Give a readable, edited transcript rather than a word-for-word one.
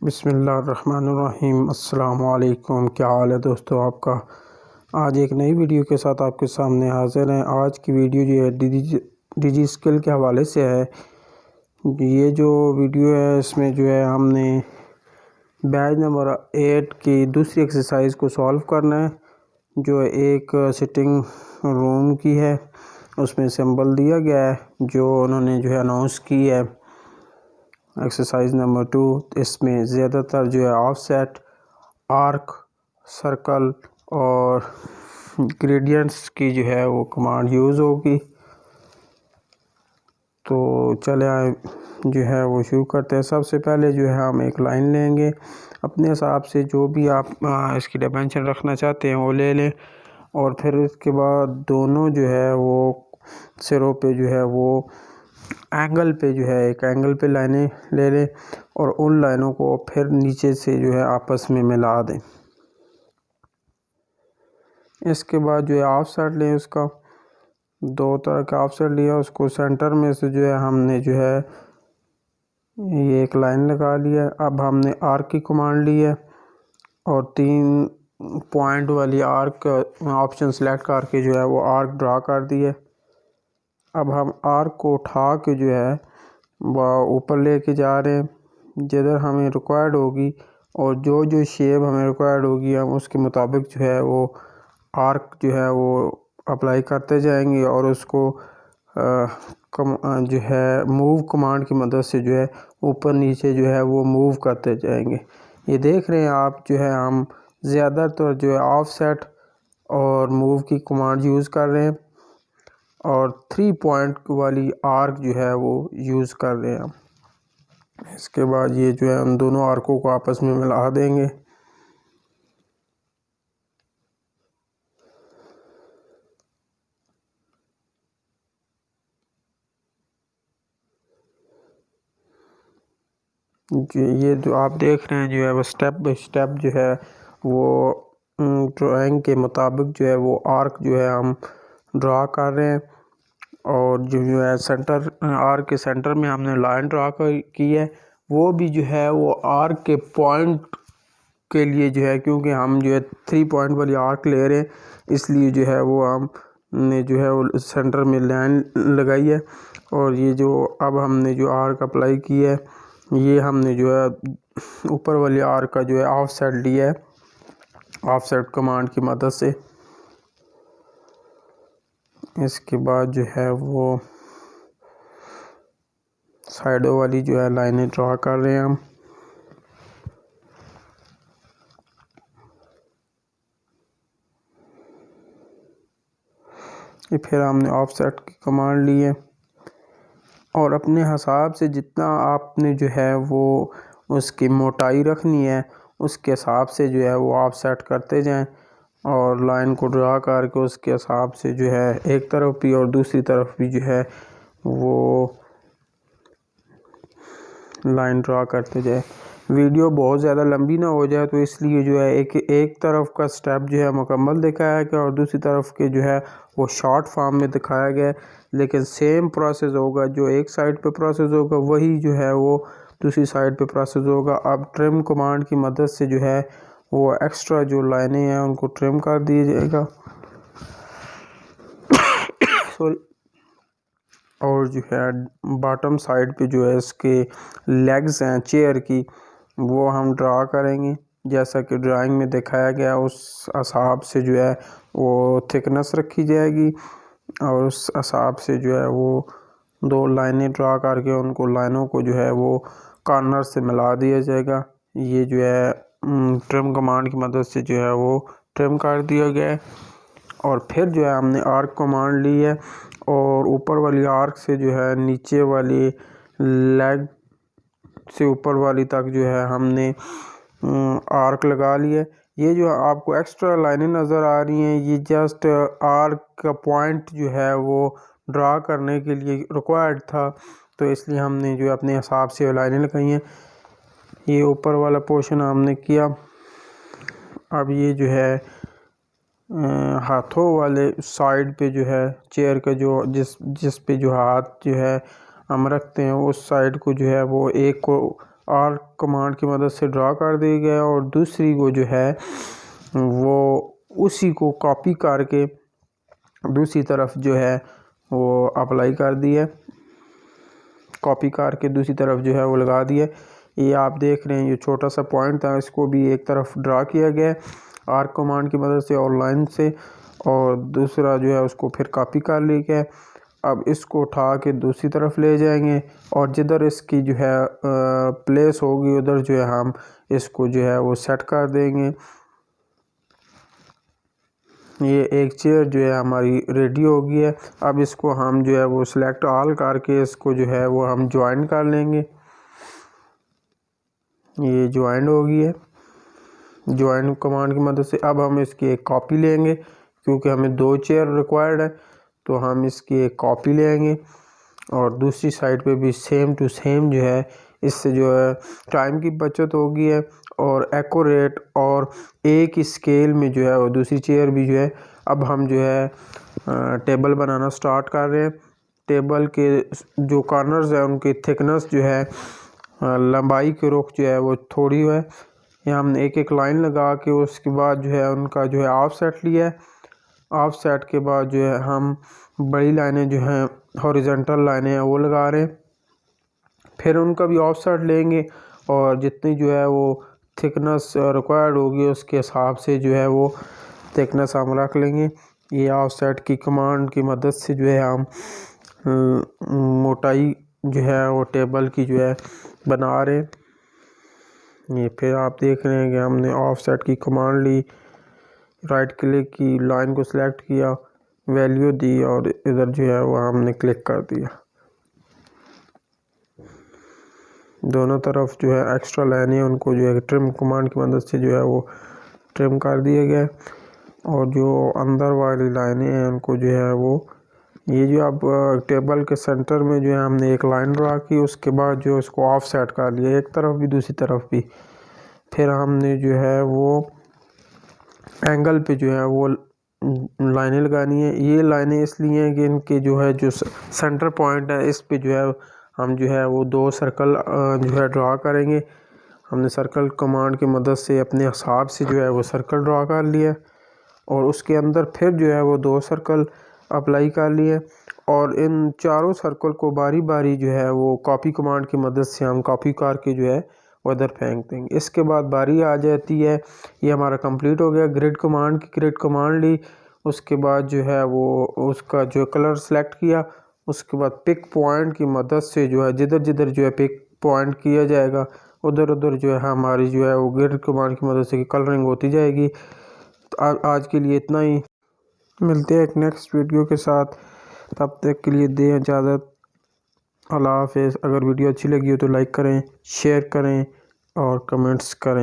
बिस्मिल्लाहिर्रहमानिर्रहीम। अस्सलाम वालेकुम। क्या हाल है दोस्तों आपका। आज एक नई वीडियो के साथ आपके सामने हाज़िर हैं। आज की वीडियो जो है डिजी स्किल के हवाले से है। ये जो वीडियो है इसमें जो है हमने बैच नंबर 8 की दूसरी एक्सरसाइज को सॉल्व करना है, जो एक सिटिंग रूम की है। उसमें सिंबल दिया गया है जो उन्होंने जो है अनाउंस की है। एक्सरसाइज नंबर 2, इसमें ज़्यादातर जो है ऑफसेट, आर्क, सर्कल और ग्रेडियंट्स की जो है वो कमांड यूज़ होगी। तो चले आए जो है वो शुरू करते हैं। सबसे पहले जो है हम एक लाइन लेंगे, अपने हिसाब से जो भी आप इसकी डायमेंशन रखना चाहते हैं वो ले लें। और फिर इसके बाद दोनों जो है वो सिरों पे जो है वो एंगल पे जो है एक एंगल पे लाइनें ले लें और उन लाइनों को फिर नीचे से जो है आपस में मिला दें। इसके बाद जो है ऑफ साइड लें, उसका दो तरह का ऑफ साइड लिया, उसको सेंटर में से जो है हमने जो है ये एक लाइन लगा लिया। अब हमने आर्क की कमांड ली है और 3 पॉइंट वाली आर्क ऑप्शन सेलेक्ट करके जो है वो आर्क ड्रा कर दिया। अब हम आर्क को उठा के जो है वह ऊपर लेके जा रहे हैं जिधर हमें रिक्वायर्ड होगी, और जो जो शेप हमें रिक्वायर्ड होगी हम उसके मुताबिक जो है वो आर्क जो है वो अप्लाई करते जाएंगे और उसको जो है मूव कमांड की मदद से जो है ऊपर नीचे जो है वो मूव करते जाएंगे। ये देख रहे हैं आप जो है हम ज़्यादातर जो है ऑफसेट और मूव की कमांड यूज़ कर रहे हैं और 3 पॉइंट वाली आर्क जो है वो यूज़ कर रहे हैं हम। इसके बाद ये जो है हम दोनों आर्कों को आपस में मिला देंगे। जो ये जो आप देख रहे हैं जो है वो स्टेप बाय स्टेप जो है वो ड्राइंग के मुताबिक जो है वो आर्क जो है हम ड्रा कर रहे हैं। और जो है सेंटर आर्क के सेंटर में हमने लाइन ड्रा की है, वो भी जो है वो आर्क के पॉइंट के लिए जो है, क्योंकि हम जो है 3 पॉइंट वाली आर्क ले रहे हैं इसलिए जो है वो हमने जो है वो सेंटर में लाइन लगाई है। और ये जो अब हमने जो आर्क अप्लाई की है, ये हमने जो है ऊपर वाली आर्क का जो है ऑफसेट लिया है ऑफसेट कमांड की मदद से। इसके बाद जो है वो साइडों वाली जो है लाइनें ड्रा कर रहे हैं हम। ये फिर हमने ऑफसेट की कमांड ली है और अपने हिसाब से जितना आपने जो है वो उसकी मोटाई रखनी है उसके हिसाब से जो है वो आप सेट करते जाएं और लाइन को ड्रा करके उसके हिसाब से जो है एक तरफ भी और दूसरी तरफ भी जो है वो लाइन ड्रा करते जाए। वीडियो बहुत ज़्यादा लंबी ना हो जाए तो इसलिए जो है एक तरफ का स्टेप जो है मुकम्मल दिखाया गया और दूसरी तरफ के जो है वो शॉर्ट फॉर्म में दिखाया गया, लेकिन सेम प्रोसेस होगा। जो एक साइड पे प्रोसेस होगा वही जो है वो दूसरी साइड पे प्रोसेस होगा। अब ट्रिम कमांड की मदद से जो है वो एक्स्ट्रा जो लाइनें हैं उनको ट्रिम कर दिया जाएगा। सॉरी। और जो है बॉटम साइड पे जो है इसके लेग्स हैं चेयर की, वो हम ड्रा करेंगे जैसा कि ड्राइंग में दिखाया गया। उस हिसाब से जो है वो थिकनेस रखी जाएगी और उस हिसाब से जो है वो 2 लाइनें ड्रा करके उनको लाइनों को जो है वो कॉर्नर से मिला दिया जाएगा। ये जो है ट्रिम कमांड की मदद से जो है वो ट्रिम कर दिया गया है। और फिर जो है हमने आर्क कमांड ली है और ऊपर वाली आर्क से जो है नीचे वाली लेग से ऊपर वाली तक जो है हमने आर्क लगा लिया। ये जो आपको एक्स्ट्रा लाइनें नज़र आ रही हैं ये जस्ट आर्क का पॉइंट जो है वो ड्रा करने के लिए रिक्वायर्ड था, तो इसलिए हमने जो अपने हिसाब से लाइनें लगाई हैं। ये ऊपर वाला पोर्शन हमने किया। अब ये जो है हाथों वाले साइड पे जो है चेयर का जो जिस पे जो हाथ जो है हम रखते हैं उस साइड को जो है वो एक को आर्क कमांड की मदद से ड्रा कर दिया गया और दूसरी को जो है वो उसी को कॉपी करके दूसरी तरफ जो है वो अप्लाई कर दिया, कॉपी करके दूसरी तरफ जो है वो लगा दिया। ये आप देख रहे हैं, ये छोटा सा पॉइंट था, इसको भी एक तरफ ड्रा किया गया आर्क कमांड की मदद से और लाइन से, और दूसरा जो है उसको फिर कॉपी कर लिया गया। अब इसको उठा के दूसरी तरफ ले जाएंगे और जिधर इसकी जो है प्लेस होगी उधर जो है हम इसको जो है वो सेट कर देंगे। ये एक चेयर जो है हमारी रेडी हो गई है। अब इसको हम जो है वो सिलेक्ट ऑल करके इसको जो है वो हम ज्वाइन कर लेंगे। ये ज्वाइन हो गई है ज्वाइन कमांड की मदद से। अब हम इसकी एक कॉपी लेंगे क्योंकि हमें 2 चेयर रिक्वायर्ड है, तो हम इसकी एक कॉपी लेंगे और दूसरी साइड पे भी सेम टू सेम जो है, इससे जो है टाइम की बचत होगी है और एक्यूरेट और एक ही स्केल में जो है वो दूसरी चेयर भी जो है। अब हम जो है टेबल बनाना स्टार्ट कर रहे हैं। टेबल के जो कॉर्नर्स हैं उनकी थिकनेस जो है लंबाई के रुख जो है वो थोड़ी है। यहाँ हमने एक एक लाइन लगा के उसके बाद जो है उनका जो है ऑफ सेट लिया है। ऑफ सेट के बाद जो है हम बड़ी लाइनें जो हैं हॉरिजॉन्टल लाइनें हैं वो लगा रहे हैं, फिर उनका भी ऑफ सेट लेंगे और जितनी जो है वो थिकनेस रिक्वायर्ड होगी उसके हिसाब से जो है वो थिकनेस हम रख लेंगे। ये ऑफ सेट की कमांड की मदद से जो है हम मोटाई जो है वो टेबल की जो है बना रहे हैं। ये फिर आप देख रहे हैं कि हमने ऑफ सेट की कमांड ली, राइट क्लिक की, लाइन को सिलेक्ट किया, वैल्यू दी और इधर जो है वो हमने क्लिक कर दिया। दोनों तरफ जो है एक्स्ट्रा लाइनें उनको जो है ट्रिम कमांड की मदद से जो है वो ट्रिम कर दिया गया और जो अंदर वाली लाइनें हैं उनको जो है वो ये जो अब टेबल के सेंटर में जो है हमने एक लाइन ड्रा की, उसके बाद जो इसको ऑफ सेट कर लिया एक तरफ भी दूसरी तरफ भी। फिर हमने जो है वो एंगल पे जो है वो लाइनें लगानी है। ये लाइनें इसलिए हैं कि इनके जो है जो सेंटर पॉइंट है इस पे जो है हम जो है वो 2 सर्कल जो है ड्रा करेंगे। हमने सर्कल कमांड की मदद से अपने हिसाब से जो है वो सर्कल ड्रा कर लिया और उसके अंदर फिर जो है वो 2 सर्कल अप्लाई कर लिए और इन चारों सर्कल को बारी बारी जो है वो कॉपी कमांड की मदद से हम कॉपी करके जो है उधर फेंक देंगे। इसके बाद बारी आ जाती है, ये हमारा कंप्लीट हो गया। ग्रिड कमांड की ग्रिड कमांड ली, उसके बाद जो है वो उसका जो कलर सेलेक्ट किया, उसके बाद पिक पॉइंट की मदद से जो है जिधर जिधर जो है पिक पॉइंट किया जाएगा उधर उधर जो है हमारी जो है वो ग्रिड कमांड की मदद से कलरिंग होती जाएगी। तो आज के लिए इतना ही, मिलते हैं एक नेक्स्ट वीडियो के साथ, तब तक के लिए दें इजाज़त। अल्लाह हाफ़िज़। अगर वीडियो अच्छी लगी हो तो लाइक करें, शेयर करें और कमेंट्स करें।